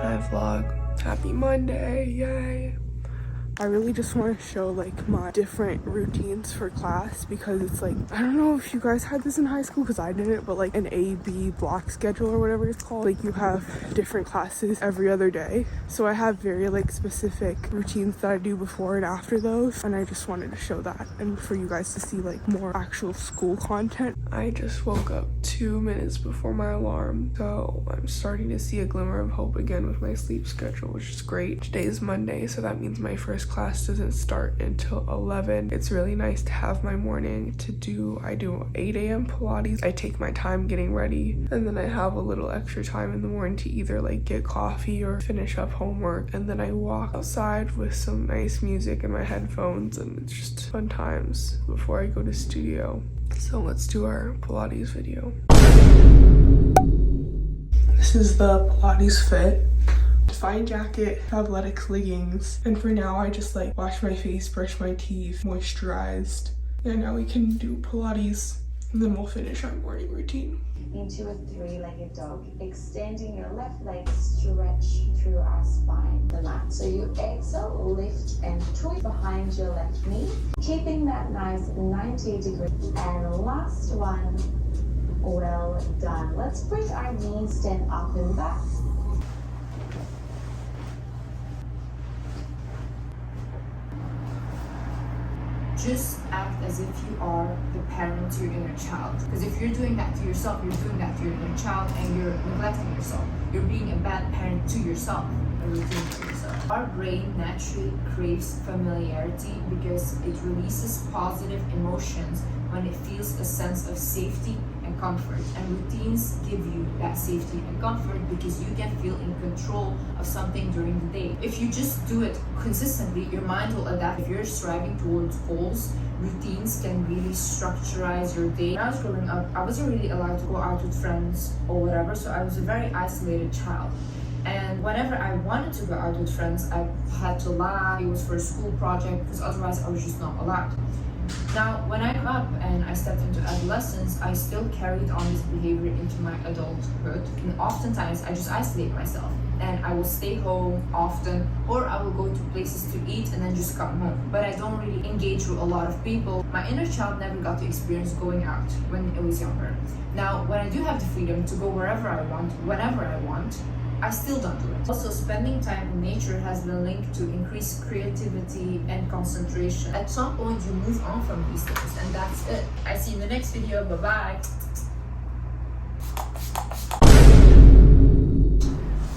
Hi vlog. Happy Monday, yay. I really just want to show like my different routines for class because it's like, I don't know if you guys had this in high school because I didn't, but like an A-B block schedule or whatever it's called. Like you have different classes every other day. So I have very like specific routines that I do before and after those. And I just wanted to show that and for you guys to see like more actual school content. I just woke up 2 minutes before my alarm. So I'm starting to see a glimmer of hope again with my sleep schedule, which is great. Today is Monday, so that means my first class doesn't start until 11. It's really nice to have my morning to do. I do 8 a.m. Pilates. I take my time getting ready, and then I have a little extra time in the morning to either like get coffee or finish up homework, and then I walk outside with some nice music in my headphones, and it's just fun times before I go to studio. So let's do our Pilates video. This is the Pilates fit. Fine jacket, athletics leggings, and for now I just like wash my face, brush my teeth, moisturized, and now we can do Pilates, and then we'll finish our morning routine. Into a three-legged dog, extending your left leg, stretch through our spine, the mat. So you exhale, lift and twist behind your left knee, keeping that nice 90 degree. And last one, well done. Let's bring our knees stand up and back. Just act as if you are the parent to your inner child. Because if you're doing that to yourself, you're doing that to your inner child and you're neglecting yourself. You're being a bad parent to yourself, a routine for yourself. Our brain naturally craves familiarity because it releases positive emotions when it feels a sense of safety and comfort. And routines give you that safety and comfort because you can feel in control of something during the day. If you just do it consistently, your mind will adapt. If you're striving towards goals, routines can really structurize your day. When I was growing up, I wasn't really allowed to go out with friends or whatever, so I was a very isolated child. And whenever I wanted to go out with friends, I had to lie. It was for a school project because otherwise I was just not allowed. Now, when I grew up and I stepped into adolescence, I still carried on this behavior into my adulthood. And oftentimes, I just isolate myself. And I will stay home often, or I will go to places to eat and then just come home. But I don't really engage with a lot of people. My inner child never got to experience going out when I was younger. Now, when I do have the freedom to go wherever I want, whenever I want, I still don't do it. Also, spending time in nature has been linked to increased creativity and concentration. At some point, you move on from these things, and that's it. I see you in the next video. Bye-bye.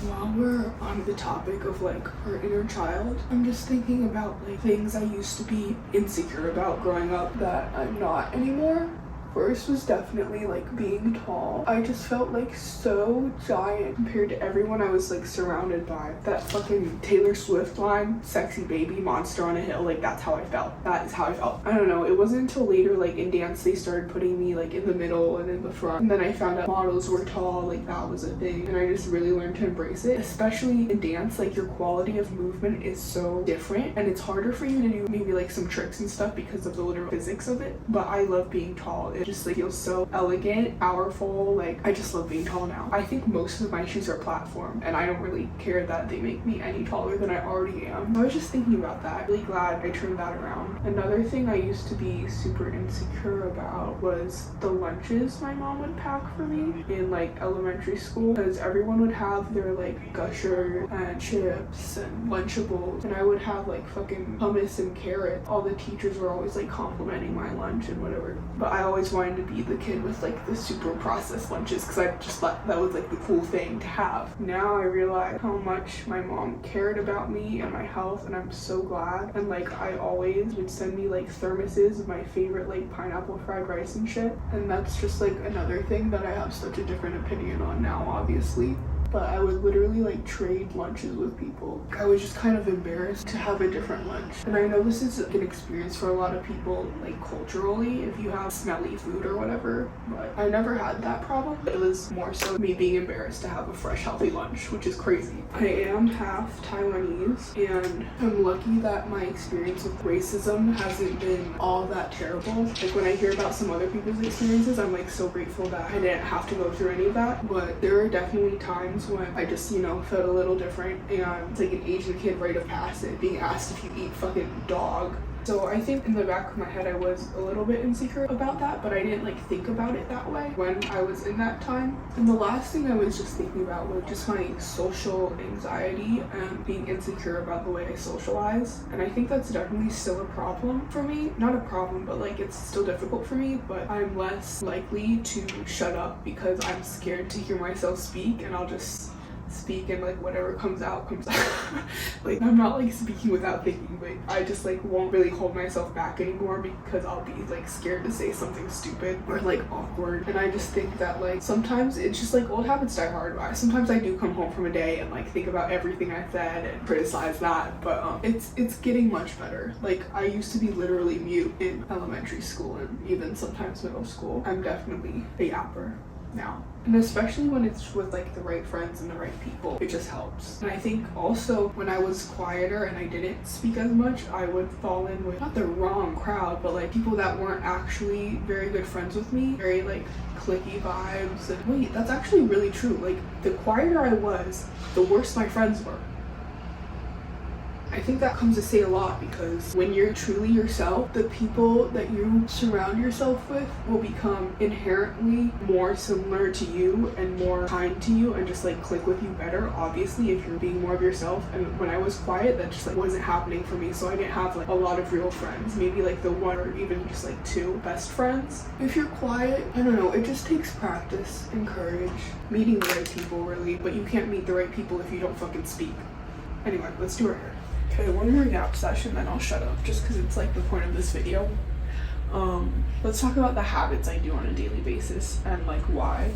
While we're on the topic of like our inner child, I'm just thinking about like things I used to be insecure about growing up that I'm not anymore. First was definitely like being tall. I just felt like so giant compared to everyone I was like surrounded by. That fucking Taylor Swift line, sexy baby monster on a hill, like that's how I felt. That is how I felt. I don't know, it wasn't until later like in dance they started putting me like in the middle and in the front, and then I found out models were tall, like that was a thing, and I just really learned to embrace it. Especially in dance, like your quality of movement is so different and it's harder for you to do maybe like some tricks and stuff because of the literal physics of it, but I love being tall. It just like feels so elegant, powerful. Like I just love being tall now. I think most of my shoes are platform and I don't really care that they make me any taller than I already am. I was just thinking about that. Really glad I turned that around. Another thing I used to be super insecure about was the lunches my mom would pack for me in like elementary school, because everyone would have their like Gusher and chips and Lunchables, and I would have like fucking hummus and carrots. All the teachers were always like complimenting my lunch and whatever, but I always wanted to be the kid with like the super processed lunches because I just thought that was like the cool thing to have. Now I realize how much my mom cared about me and my health, and I'm so glad. And like I always would send me like thermoses of my favorite like pineapple fried rice and shit, and that's just like another thing that I have such a different opinion on now, obviously. But I would literally like trade lunches with people. I was just kind of embarrassed to have a different lunch. And I know this is an experience for a lot of people, like culturally, if you have smelly food or whatever, but I never had that problem. It was more so me being embarrassed to have a fresh, healthy lunch, which is crazy. I am half Taiwanese, and I'm lucky that my experience with racism hasn't been all that terrible. Like when I hear about some other people's experiences, I'm like so grateful that I didn't have to go through any of that. But there are definitely times times when I just, you know, felt a little different, and it's like an Asian kid rite of passage being asked if you eat fucking dog. So I think in the back of my head I was a little bit insecure about that, but I didn't like think about it that way when I was in that time. And the last thing I was just thinking about was just my social anxiety and being insecure about the way I socialize. And I think that's definitely still a problem for me. Not a problem, but like it's still difficult for me, but I'm less likely to shut up because I'm scared to hear myself speak, and I'll just speak and like whatever comes out comes out. Like I'm not like speaking without thinking, but I just like won't really hold myself back anymore because I'll be like scared to say something stupid or like awkward. And I just think that like sometimes it's just like old habits die hard. Sometimes I do come home from a day and like think about everything I said and criticize that, but it's getting much better. Like I used to be literally mute in elementary school and even sometimes middle school. I'm definitely a yapper now, and especially when it's with like the right friends and the right people, it just helps. And I think also when I was quieter and I didn't speak as much, I would fall in with not the wrong crowd, but like people that weren't actually very good friends with me, very like cliquey vibes. And wait, that's actually really true. Like the quieter I was, the worse my friends were. I think that comes to say a lot, because when you're truly yourself, the people that you surround yourself with will become inherently more similar to you and more kind to you and just like click with you better, obviously, if you're being more of yourself. And when I was quiet, that just like wasn't happening for me, so I didn't have like a lot of real friends, maybe like the one or even just like two best friends. If you're quiet, I don't know, it just takes practice and courage, meeting the right people really, but you can't meet the right people if you don't fucking speak. Anyway, let's do our hair. Okay, one more nap session, then I'll shut up, just because it's like the point of this video. Let's talk about the habits I do on a daily basis and like why.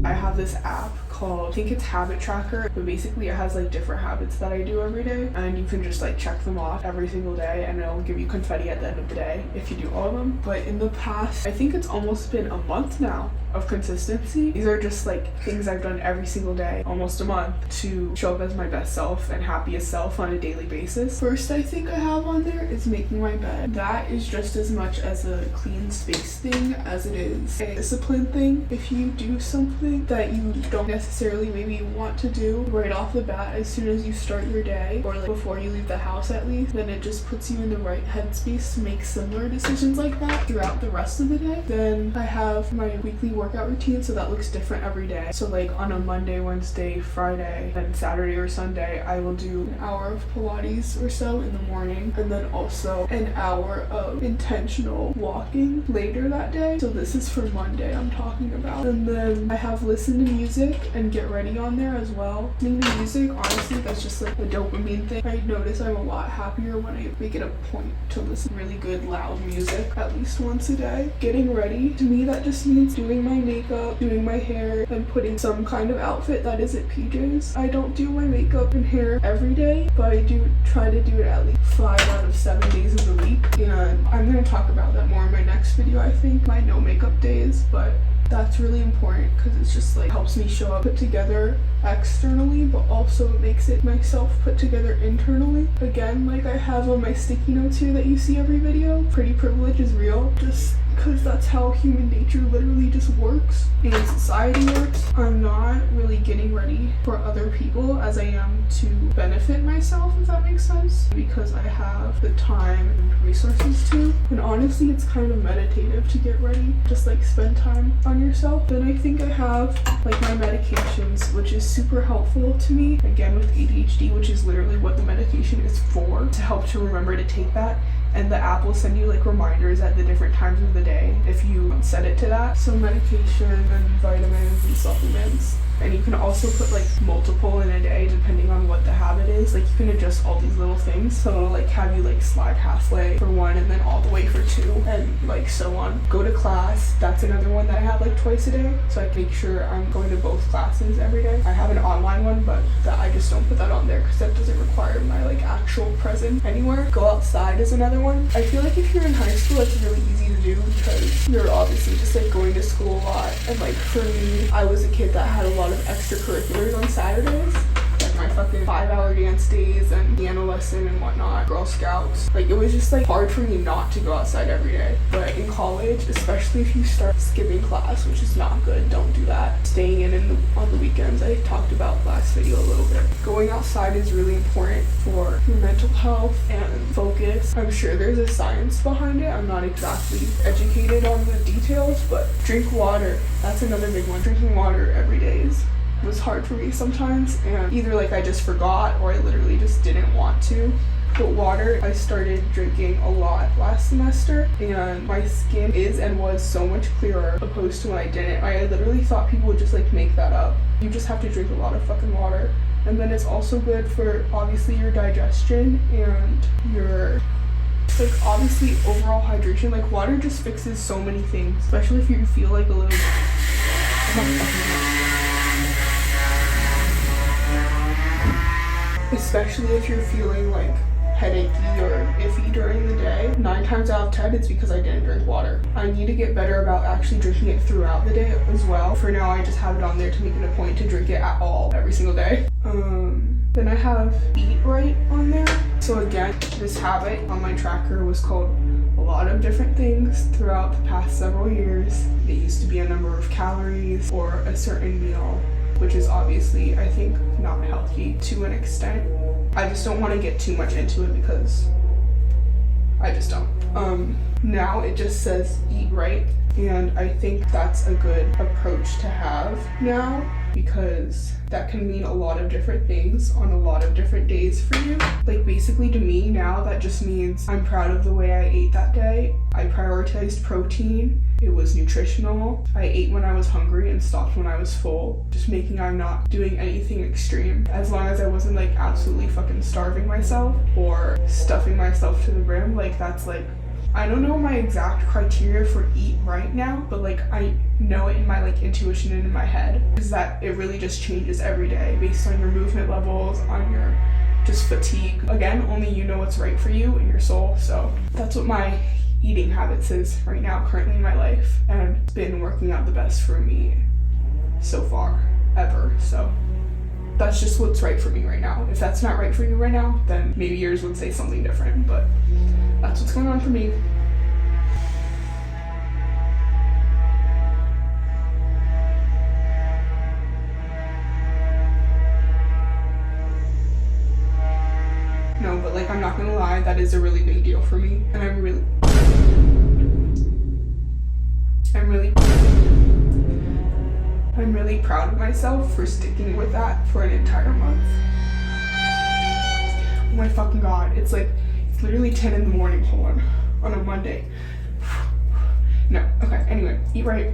I have this app called, I think it's Habit Tracker, but basically it has like different habits that I do every day, and you can just like check them off every single day, and it'll give you confetti at the end of the day if you do all of them. But in the past, I think it's almost been a month now of consistency. These are just like things I've done every single day, almost a month, to show up as my best self and happiest self on a daily basis. First, I think I have on there is making my bed. That is just as much as a clean space thing as it is a discipline thing. If you do something that you don't necessarily maybe want to do right off the bat as soon as you start your day, or like before you leave the house at least, then it just puts you in the right headspace to make similar decisions like that throughout the rest of the day. Then I have my weekly workout routine, so that looks different every day. So like on a Monday, Wednesday, Friday, and Saturday or Sunday, I will do an hour of Pilates or so in the morning, and then also an hour of intentional walking later that day. So this is for Monday I'm talking about. And then I have listen to music and get ready on there as well. Listening to music, honestly, that's just like a dopamine thing. I notice I'm a lot happier when I make it a point to listen to really good loud music at least once a day. Getting ready, to me that just means doing my makeup, doing my hair, and putting some kind of outfit that isn't PJs. I don't do my makeup and hair every day, but I do try to do it at least 5 out of 7 days of the week. And I'm going to talk about that more in my next video, I think, my no makeup days, but that's really important because it's just like helps me show up put together externally, but also makes it myself put together internally. Again, like I have on my sticky notes here that you see every video, pretty privilege is real, just because that's how human nature literally just works and society works. I'm not really getting ready for other people as I am to benefit myself, if that makes sense, because I have the time and resources to. And honestly, it's kind of meditative to get ready, just like spend time on yourself. Then I think I have like my medications, which is super helpful to me, again with ADHD, which is literally what the medication is for, to help to remember to take that. And the app will send you like reminders at the different times of the day if you set it to that. So medication and vitamins and supplements. And you can also put like multiple in a day depending on what the habit is. Like you can adjust all these little things. So it'll like have you like slide halfway for 1 and then all the way for 2 and like so on. Go to class. That's another one that I have like twice a day. So I make sure I'm going to both classes every day. I have an online one, but that I just don't put that on there because that doesn't require my like actual presence anywhere. Go outside is another one. I feel like if you're in high school, it's really easy to do because you're obviously just like going to school a lot. And like for me, I was a kid that had a lot of extracurriculars on Saturdays, like my fucking 5-hour dance days and piano lesson and whatnot, Girl Scouts. Like, it was just like hard for me not to go outside every day. But in college, especially if you start skipping class, which is not good, don't do that. Staying in on the weekends, I talked about last video a little bit. Going outside is really important for your mental health and focus. I'm sure there's a science behind it. I'm not exactly educated on the details, but drink water. That's another big one. Drinking water every day was hard for me sometimes, and either like I just forgot or I literally just didn't want to. But water, I started drinking a lot last semester, and my skin is and was so much clearer opposed to when I didn't. I literally thought people would just like make that up. You just have to drink a lot of fucking water. And then it's also good for obviously your digestion and your like obviously overall hydration. Like water just fixes so many things, especially if you feel like a little especially if you're feeling like headachy or iffy during the day. 9 times out of 10 it's because I didn't drink water. I need to get better about actually drinking it throughout the day as well. For now I just have it on there to make it a point to drink it at all every single day. Then I have Eat Right on there. So again, this habit on my tracker was called a lot of different things throughout the past several years. It used to be a number of calories or a certain meal, which is obviously, I think, not healthy to an extent. I just don't want to get too much into it because I just don't. Now it just says Eat Right, and I think that's a good approach to have now, because that can mean a lot of different things on a lot of different days for you. Like basically to me now, that just means I'm proud of the way I ate that day. I prioritized protein. It was nutritional. I ate when I was hungry and stopped when I was full. Just making I'm not doing anything extreme. As long as I wasn't like absolutely fucking starving myself or stuffing myself to the brim. Like that's like, I don't know my exact criteria for Eat Right now, but like I know it in my like intuition and in my head, is that it really just changes every day based on your movement levels, on your just fatigue. Again, only you know what's right for you and your soul. So that's what my eating habits is right now, currently in my life, and it's been working out the best for me so far ever. So that's just what's right for me right now. If that's not right for you right now, then maybe yours would say something different, but that's what's going on for me. No, but like I'm not gonna lie, that is a really big deal for me, and I'm really proud of myself for sticking with that for an entire month. Oh my fucking god, it's literally 10 in the morning, hold on a Monday. No, okay, anyway, Eat Right.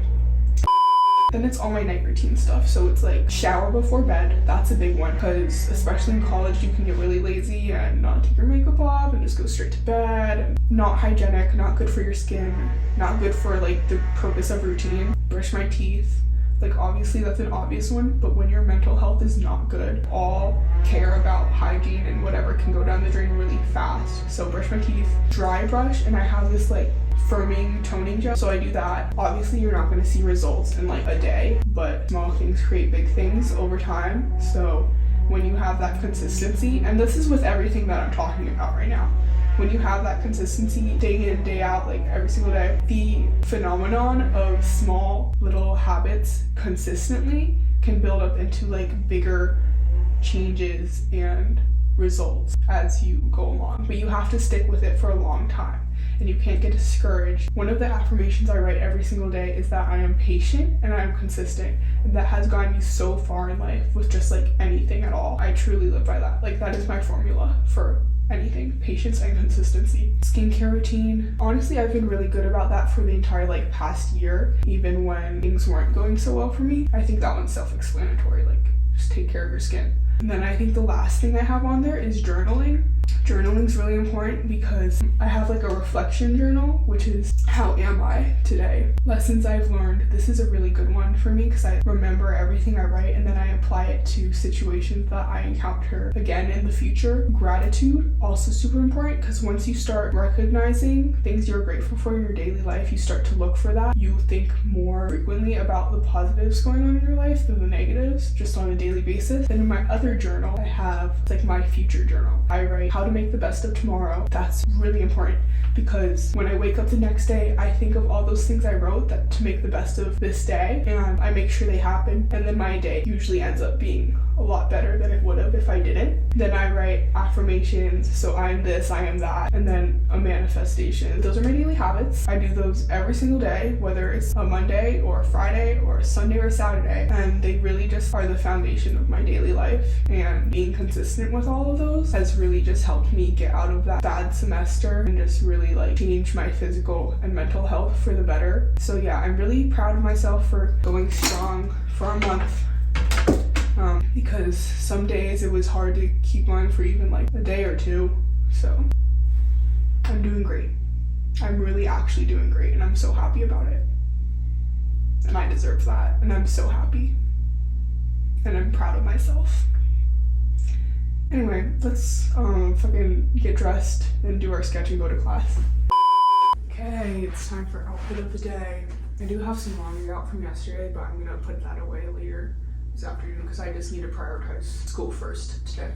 Then it's all my night routine stuff. So it's like shower before bed. That's a big one, because especially in college you can get really lazy and not take your makeup off and just go straight to bed. Not hygienic, not good for your skin, not good for like the purpose of routine. Brush my teeth. Like obviously that's an obvious one, but when your mental health is not good, all care about hygiene and whatever can go down the drain really fast. So brush my teeth, dry brush, and I have this like firming toning gel, so I do that. Obviously you're not going to see results in like a day, but small things create big things over time. So when you have that consistency, and this is with everything that I'm talking about right now, when you have that consistency day in, day out, like every single day, the phenomenon of small little habits consistently can build up into like bigger changes and results as you go along. But you have to stick with it for a long time, and you can't get discouraged. One of the affirmations I write every single day is that I am patient and I am consistent, and that has gotten me so far in life with just like anything at all. I truly live by that. Like that is my formula for anything: patience and consistency. Skincare routine, honestly I've been really good about that for the entire like past year, even when things weren't going so well for me. I think that one's self-explanatory, like just take care of your skin. And then I think the last thing I have on there is journaling. Journaling's really important because I have like a reflection journal, which is how am I today? Lessons I've learned. This is a really good one for me because I remember everything I write and then I apply it to situations that I encounter again in the future. Gratitude, also super important, because once you start recognizing things you're grateful for in your daily life, you start to look for that. You think more frequently about the positives going on in your life than the negatives, just on a daily basis. Then in my other journal, I have like my future journal. I write how to make the best of tomorrow. That's really important because when I wake up the next day, I think of all those things I wrote that to make the best of this day, and I make sure they happen, and then my day usually ends up being a lot better than it would have if I didn't. Then I write affirmations, so I'm this, I am that, and then a manifestation. Those are my daily habits. I do those every single day, whether it's a Monday or a Friday or a Sunday or a Saturday, and they really just are the foundation of my daily life. And being consistent with all of those has really just helped me get out of that bad semester and just really like change my physical and mental health for the better. So yeah, I'm really proud of myself for going strong for a month. Because some days it was hard to keep going for even like a day or two. So I'm doing great. I'm really actually doing great, and I'm so happy about it. And I deserve that, and I'm so happy. And I'm proud of myself. Anyway, let's fucking get dressed and do our sketch and go to class. Okay, it's time for outfit of the day. I do have some laundry out from yesterday, but I'm gonna put that away later this afternoon because I just need to prioritize school first today.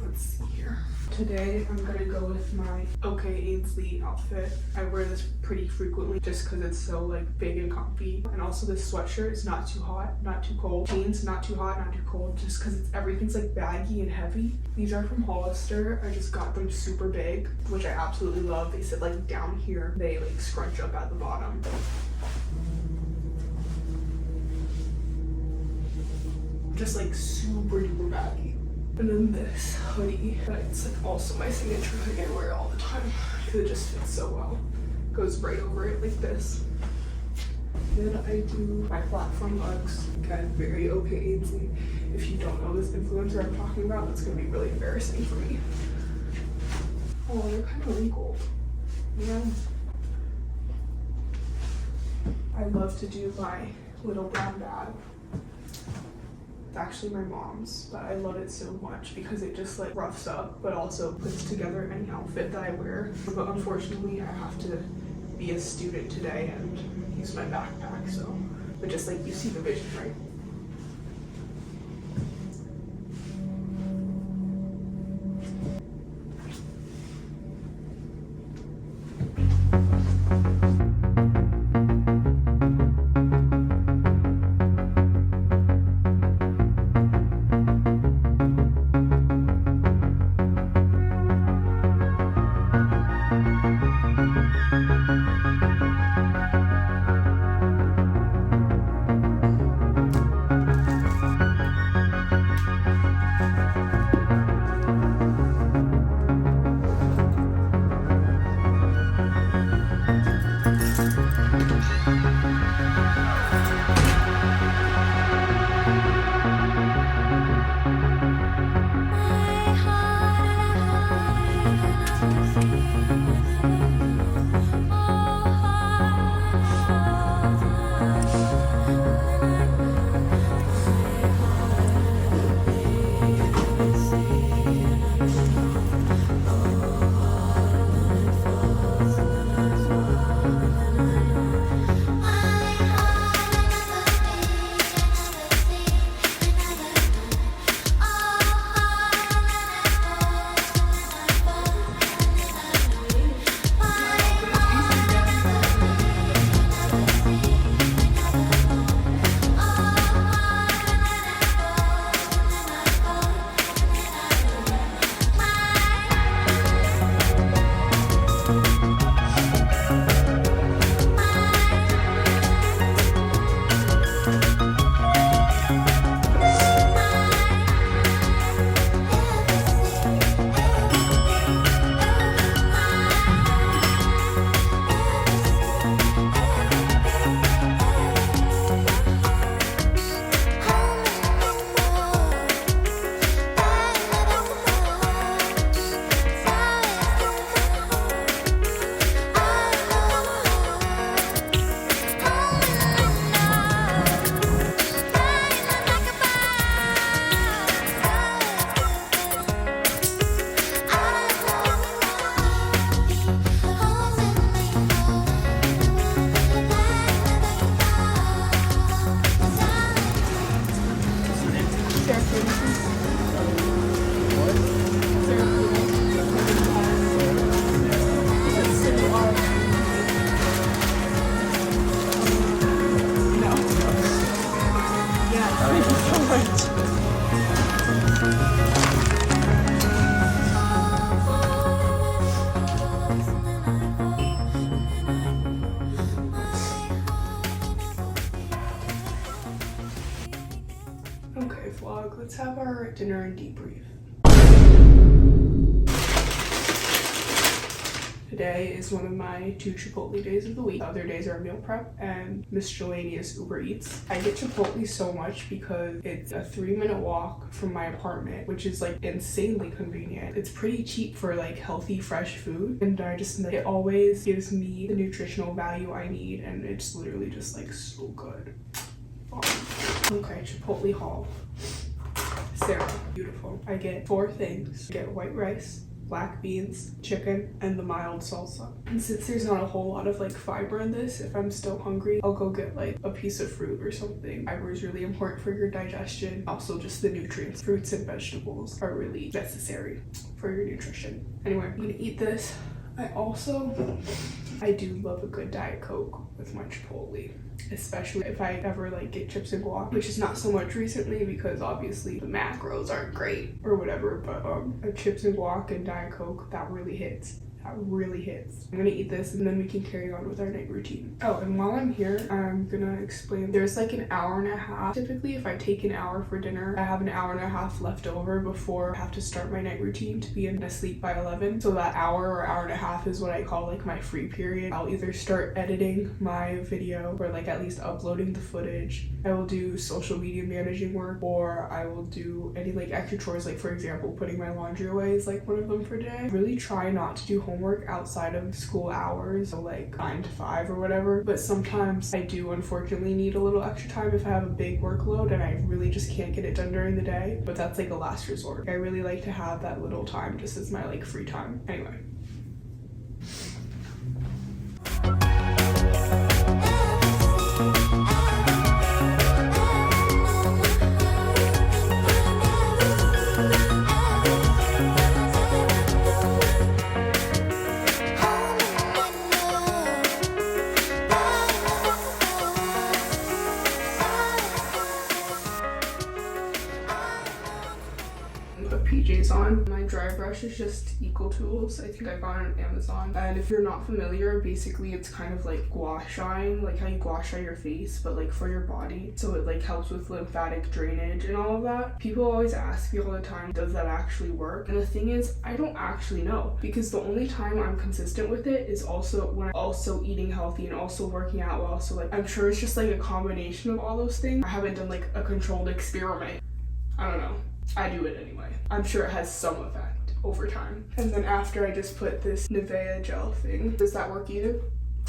Let's see here. Today I'm gonna go with my OK Ainsley outfit. I wear this pretty frequently just because it's so like big and comfy. And also this sweatshirt is not too hot, not too cold. Jeans, not too hot, not too cold, just because everything's like baggy and heavy. These are from Hollister. I just got them super big, which I absolutely love. They sit like down here. They like scrunch up at the bottom. Just like super duper baggy. And then this hoodie, it's like also my signature hoodie. I wear it all the time because it just fits so well. Goes right over it like this. Then I do my platform Uggs. Okay, very OK Ainsley. If you don't know this influencer I'm talking about, that's gonna be really embarrassing for me. Oh, they're kind of wrinkled. Yeah. I love to do my little brown bag. It's actually my mom's, but I love it so much because it just like roughs up but also puts together any outfit that I wear. But unfortunately I have to be a student today and use my backpack, so but just like you see the vision, right? vlog. Let's have our dinner and debrief. Today is one of my 2 Chipotle days of the week. The other days are meal prep and miscellaneous Uber Eats. I get Chipotle so much because it's a 3-minute walk from my apartment, which is like insanely convenient. It's pretty cheap for like healthy, fresh food, and it always gives me the nutritional value I need, and it's literally just like so good. Okay, Chipotle haul. Sarah, beautiful. I get 4 things. I get white rice, black beans, chicken, and the mild salsa. And since there's not a whole lot of like fiber in this, if I'm still hungry, I'll go get like a piece of fruit or something. Fiber is really important for your digestion. Also just the nutrients. Fruits and vegetables are really necessary for your nutrition. Anyway, I'm gonna eat this. I do love a good Diet Coke with my Chipotle, especially if I ever like get chips and guac, which is not so much recently because obviously the macros aren't great or whatever, but a chips and guac and Diet Coke, that really hits. That really hits. I'm gonna eat this and then we can carry on with our night routine. Oh, and while I'm here, I'm gonna explain. There's like an hour and a half. Typically, if I take an hour for dinner, I have an hour and a half left over before I have to start my night routine to be asleep by 11. So that hour or hour and a half is what I call like my free period. I'll either start editing my video or like at least uploading the footage. I will do social media managing work, or I will do any like extra chores, like for example, putting my laundry away is like one of them for today. I really try not to do homework outside of school hours, so like 9 to 5 or whatever, but sometimes I do unfortunately need a little extra time if I have a big workload and I really just can't get it done during the day, but that's like a last resort. I really like to have that little time just as my like free time. Anyway. PJs on. My dry brush is just Equal Tools. I think I got it on Amazon. And if you're not familiar, basically it's kind of like gua shaing, like how you gua sha your face, but like for your body. So it like helps with lymphatic drainage and all of that. People always ask me all the time, does that actually work? And the thing is, I don't actually know, because the only time I'm consistent with it is also when I'm also eating healthy and also working out well. So like, I'm sure it's just like a combination of all those things. I haven't done like a controlled experiment. I don't know. I do it anyway. I'm sure it has some effect over time. And then after, I just put this Nivea gel thing. Does that work either?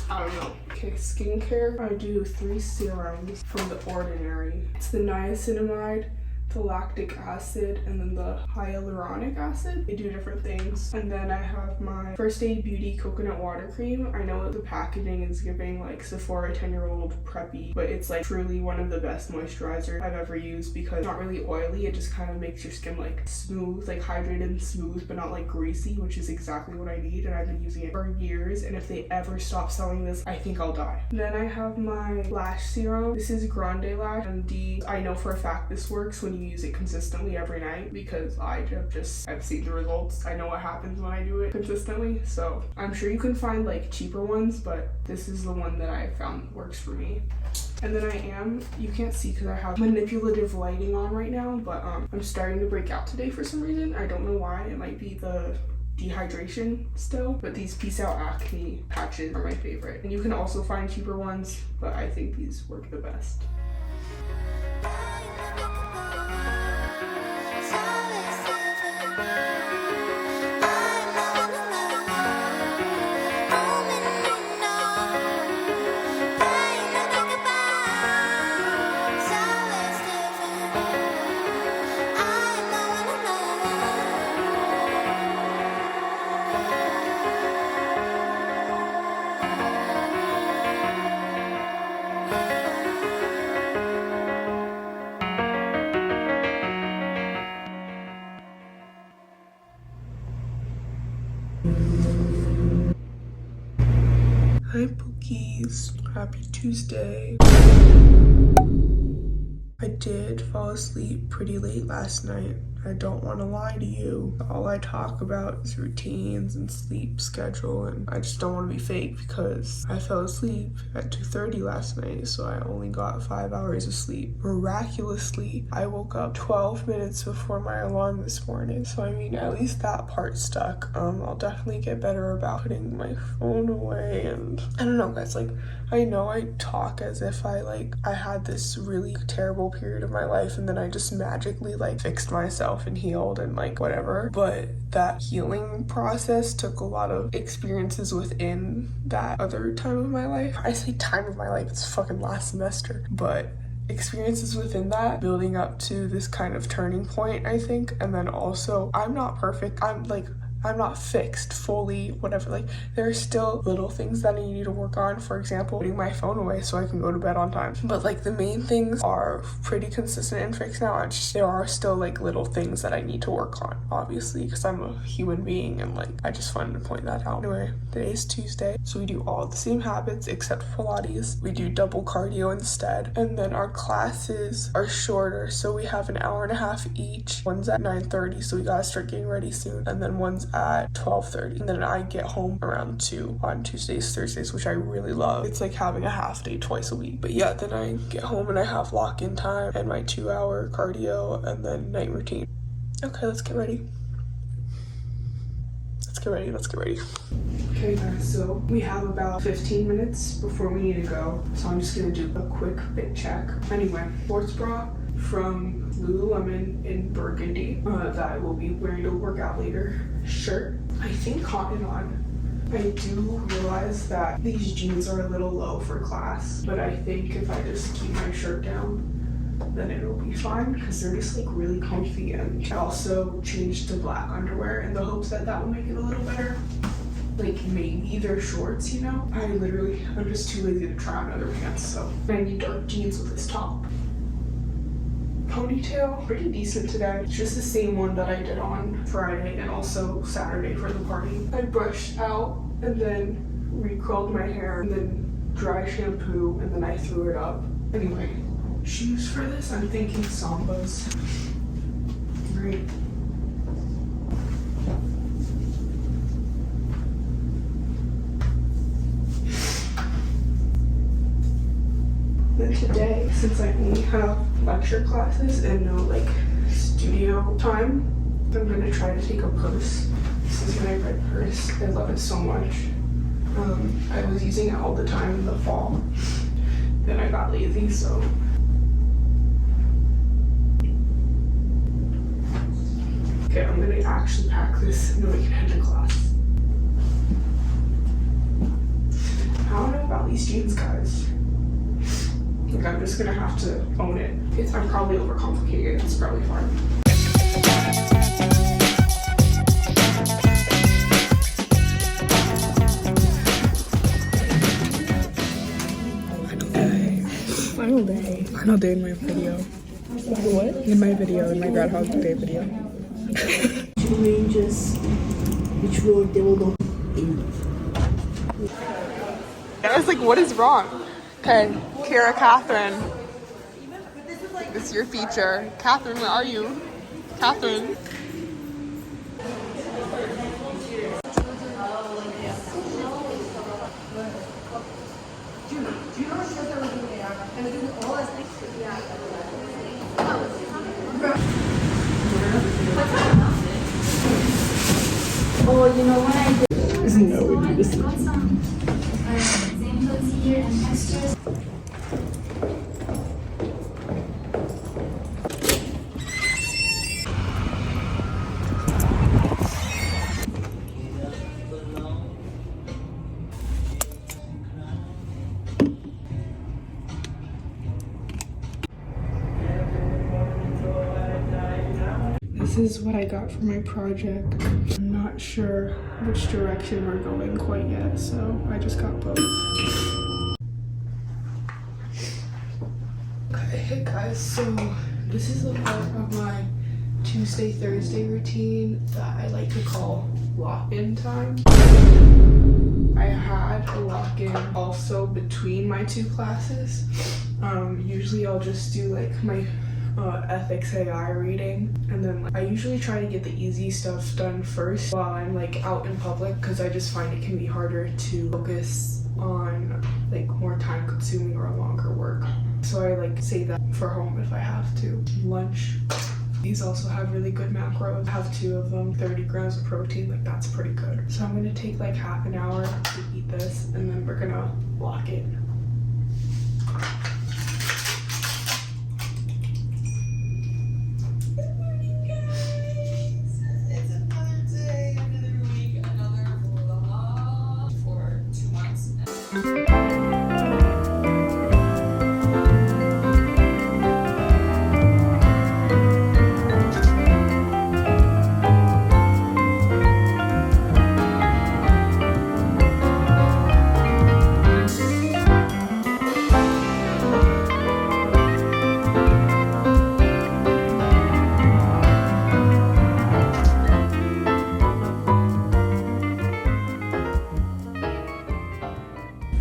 I don't know. Okay, skincare. I do 3 serums from The Ordinary. It's the niacinamide, the lactic acid, and then the hyaluronic acid. They do different things. And then I have my First Aid Beauty coconut water cream. I know the packaging is giving like Sephora 10-year-old preppy, but it's like truly one of the best moisturizers I've ever used because it's not really oily. It just kind of makes your skin like smooth, like hydrated and smooth, but not like greasy, which is exactly what I need. And I've been using it for years. And if they ever stop selling this, I think I'll die. Then I have my lash serum. This is Grande Lash, and I know for a fact this works when you use it consistently every night because I've seen the results. I know what happens when I do it consistently. So I'm sure you can find like cheaper ones, but this is the one that I found works for me. And then you can't see because I have manipulative lighting on right now, but I'm starting to break out today for some reason. I don't know why. It might be the dehydration still, but these Peace Out Acne patches are my favorite. And you can also find cheaper ones, but I think these work the best. Hi Pookies, happy Tuesday. I did fall asleep pretty late last night. I don't want to lie to you. All I talk about is routines and sleep schedule, and I just don't want to be fake because I fell asleep at 2:30 last night, so I only got 5 hours of sleep. Miraculously, I woke up 12 minutes before my alarm this morning, so I mean, at least that part stuck. I'll definitely get better about putting my phone away, and I don't know, guys, like, I know I talk as if I had this really terrible period of my life and then I just magically fixed myself and healed and whatever, but that healing process took a lot of experiences within that other time of my life. I say time of my life, it's fucking last semester, but experiences within that building up to this kind of turning point, I think. And then also, I'm not perfect. I'm not fixed fully, whatever. There are still little things that I need to work on. For example, putting my phone away so I can go to bed on time. But the main things are pretty consistent and fixed now. There are still little things that I need to work on, obviously, because I'm a human being, and I just wanted to point that out. Anyway, today is Tuesday, so we do all the same habits except Pilates. We do double cardio instead, and then our classes are shorter, so we have an hour and a half each. One's at 9:30, so we gotta start getting ready soon, and then one's at 12:30, and then I get home around 2 on Tuesdays, Thursdays, which I really love. It's having a half day twice a week. But yeah, then I get home and I have lock-in time and my 2-hour cardio and then night routine. Okay, let's get ready. Let's get ready. Okay guys, so we have about 15 minutes before we need to go, so I'm just gonna do a quick fit check. Anyway, sports bra from Lululemon in burgundy that I will be wearing to work out later. Shirt, I think cotton on. I do realize that these jeans are a little low for class, but I think if I just keep my shirt down, then it'll be fine because they're just really comfy. And I also changed to black underwear in the hopes that that will make it a little better. Maybe they're shorts, you know? I'm just too lazy to try on other pants, so I need dark jeans with this top. Ponytail, pretty decent today. It's just the same one that I did on Friday and also Saturday for the party. I brushed out and then recurled my hair and then dry shampoo and then I threw it up. Anyway, shoes for this, I'm thinking Sambas. Great. Then today, since I only have lecture classes and no studio time, I'm gonna try to take a purse. This is my red purse. I love it so much. I was using it all the time in the fall. Then I got lazy, so. Okay, I'm gonna actually pack this and then we can head to class. I don't know about these jeans, guys. I'm just gonna have to own it. I'm probably overcomplicated. It's probably fine. Final day in my video. What? In my Groundhog Day video. Two ranges, which road they will go in. I was what is wrong? Okay, Kara Catherine. This is your feature. Catherine, where are you? Catherine. Oh, you know what I did? There's no way to do this. Examples here and textures. This is what I got for my project. I'm not sure which direction we're going quite yet, so I just got both. Hey guys, so this is a part of my Tuesday, Thursday routine that I like to call lock-in time. I had a lock-in also between my two classes. Usually I'll just do my ethics AI reading, and then like, I usually try to get the easy stuff done first while I'm like out in public, because I just find it can be harder to focus on like more time consuming or longer work. So I like save that for home if I have to. Lunch. These also have really good macros. I have 2 of them, 30 grams of protein, like that's pretty good. So I'm gonna take like half an hour to eat this, and then we're gonna block it. Good morning, guys. It's another day, another week, another vlog for 2 months.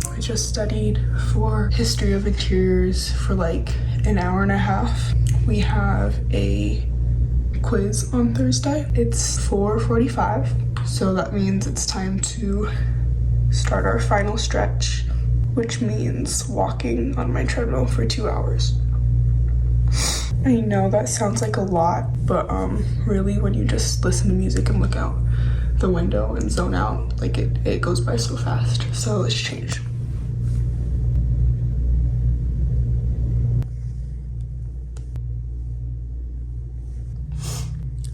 I just studied for history of interiors for like an hour and a half. We have a quiz on Thursday. It's 4:45, so that means it's time to start our final stretch, which means walking on my treadmill for 2 hours. I know that sounds like a lot, but really when you just listen to music and look out the window and zone out, like it goes by so fast. So let's change.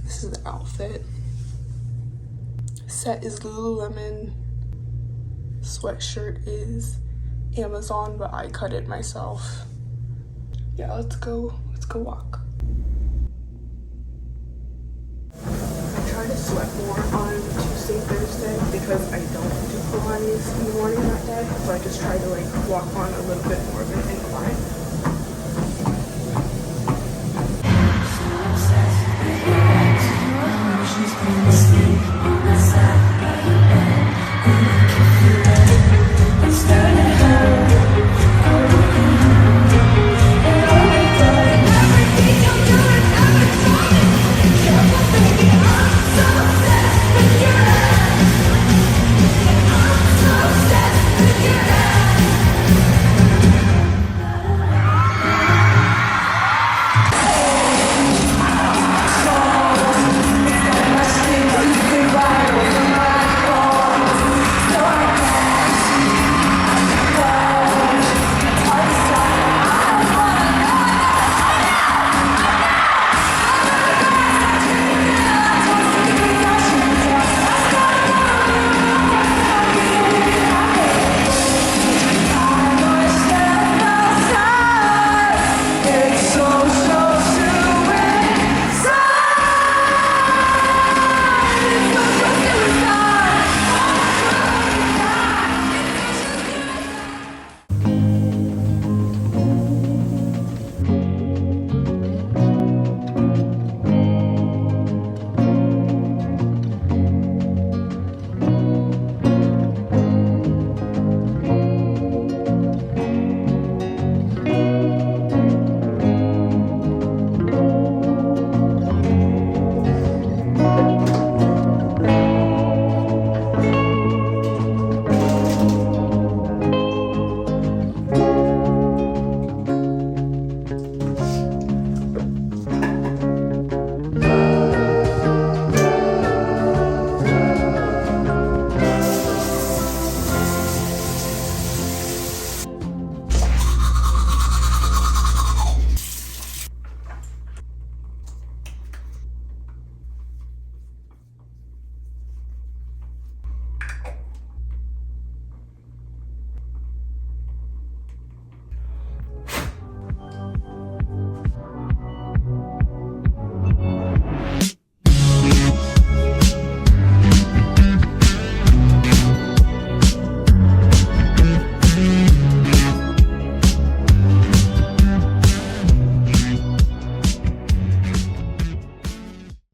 This is the outfit. Set is Lululemon. Sweatshirt is Amazon, but I cut it myself. Yeah, let's go walk. I try to sweat more on Tuesday, Thursday because I don't do Pilates in the morning that day. So I just try to like walk on a little bit more of an incline.